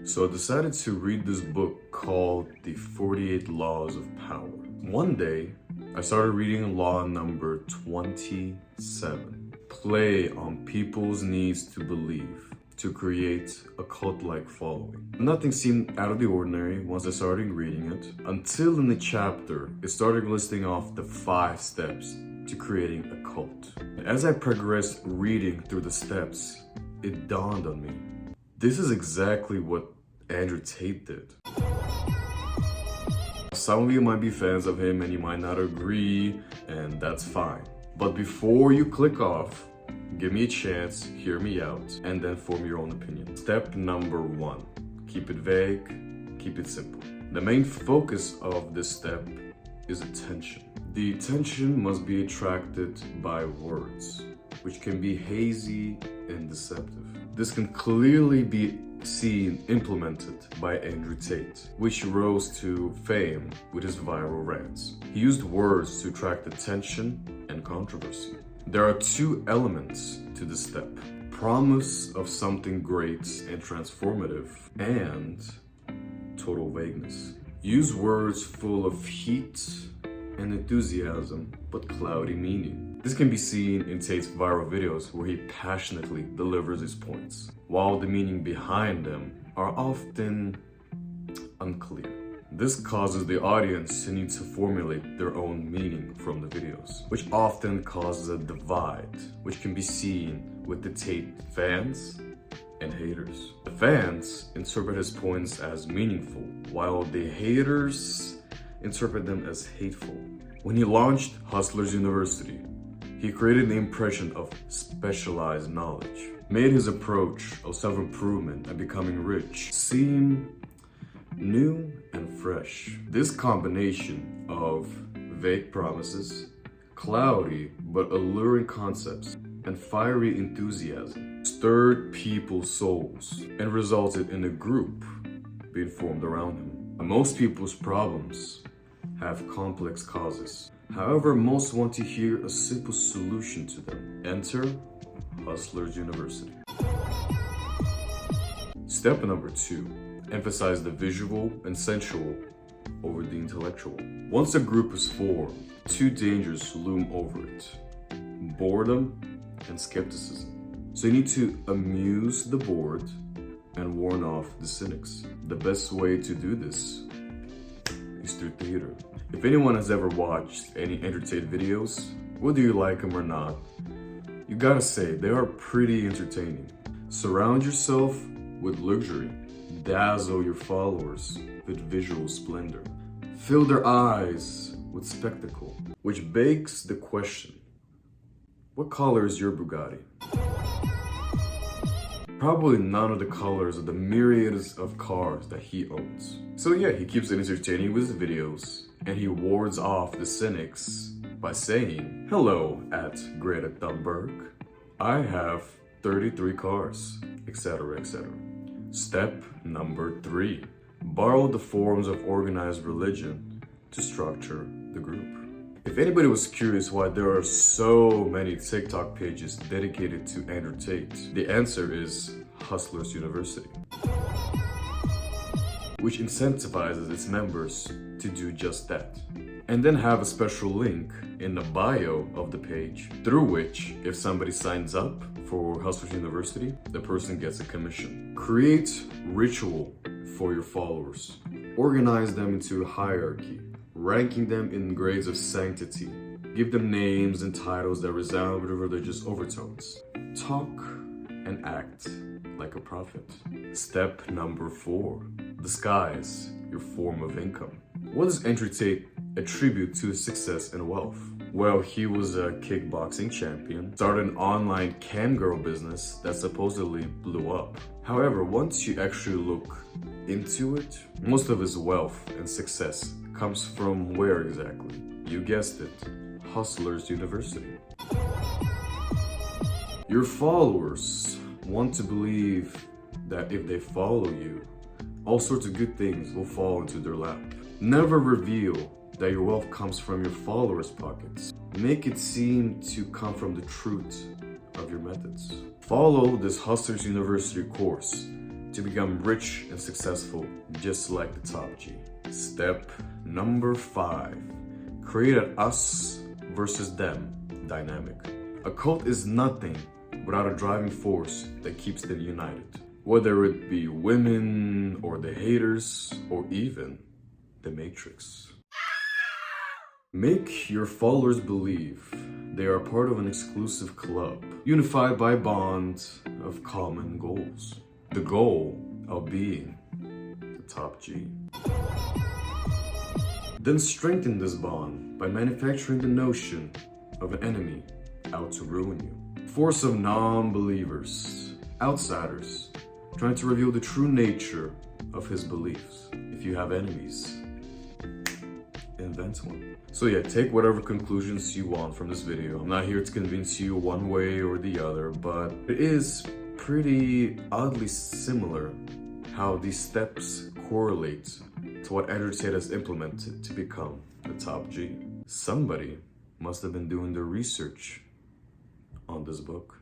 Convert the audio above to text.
So I decided to read this book called The 48 Laws of Power. One day, I started reading law number 27. Play on people's needs to believe to create a cult-like following. Nothing seemed out of the ordinary once I started reading it, until in the chapter, it started listing off the 5 steps to creating a cult. As I progressed reading through the steps, it dawned on me. This is exactly what Andrew Tate did. Some of you might be fans of him and you might not agree, and that's fine. But before you click off, give me a chance, hear me out, and then form your own opinion. Step number 1, keep it vague, keep it simple. The main focus of this step is attention. The attention must be attracted by words, which can be hazy and deceptive. This can clearly be seen implemented by Andrew Tate, which rose to fame with his viral rants. He used words to attract attention and controversy. There are 2 elements to this step: promise of something great and transformative, and total vagueness. Use words full of heat and enthusiasm, but cloudy meaning. This can be seen in Tate's viral videos where he passionately delivers his points, while the meaning behind them are often unclear. This causes the audience to need to formulate their own meaning from the videos, which often causes a divide, which can be seen with the Tate fans and haters. The fans interpret his points as meaningful, while the haters interpret them as hateful. When he launched Hustlers University, he created the impression of specialized knowledge, made his approach of self-improvement and becoming rich seem new and fresh. This combination of vague promises, cloudy but alluring concepts, and fiery enthusiasm stirred people's souls and resulted in a group being formed around him. Most people's problems have complex causes. However, most want to hear a simple solution to them. Enter Hustlers University. Step number 2, emphasize the visual and sensual over the intellectual. Once a group is formed, 2 dangers loom over it: boredom and skepticism. So you need to amuse the bored and warn off the cynics. The best way to do this is through theater. If anyone has ever watched any Andrew Tate videos, whether you like them or not, you gotta say they are pretty entertaining. Surround yourself with luxury. Dazzle your followers with visual splendor. Fill their eyes with spectacle, which begs the question, what color is your Bugatti? Probably none of the colors of the myriads of cars that he owns. So yeah, he keeps it entertaining with his videos, and he wards off the cynics by saying, "Hello at Greta Thunberg. I have 33 cars," etc., etc. Step number 3, borrow the forms of organized religion to structure the group. If anybody was curious why there are so many TikTok pages dedicated to Andrew Tate, the answer is Hustlers University, which incentivizes its members to do just that. And then have a special link in the bio of the page, through which, if somebody signs up for Hustlers University, the person gets a commission. Create ritual for your followers. Organize them into a hierarchy, ranking them in grades of sanctity. Give them names and titles that resound with religious overtones. Talk and act like a prophet. Step number 4, disguise your form of income. What does Andrew Tate attribute to his success and wealth? Well, he was a kickboxing champion, started an online cam girl business that supposedly blew up. However, once you actually look into it, most of his wealth and success comes from where exactly? You guessed it, Hustlers University. Your followers want to believe that if they follow you, all sorts of good things will fall into their lap. Never reveal that your wealth comes from your followers' pockets. Make it seem to come from the truth of your methods. Follow this Hustlers University course to become rich and successful, just like the top G. Step number 5, create an us versus them dynamic. A cult is nothing without a driving force that keeps them united. Whether it be women or the haters or even the Matrix. Make your followers believe they are part of an exclusive club, unified by a bond of common goals. The goal of being the top G. Then strengthen this bond by manufacturing the notion of an enemy out to ruin you. Force of non-believers, outsiders, trying to reveal the true nature of his beliefs. If you have enemies, invent one. So yeah, take whatever conclusions you want from this video. I'm not here to convince you one way or the other, but it is pretty oddly similar how these steps correlate to what Andrew Tate has implemented to become the top G. Somebody must have been doing the research on this book.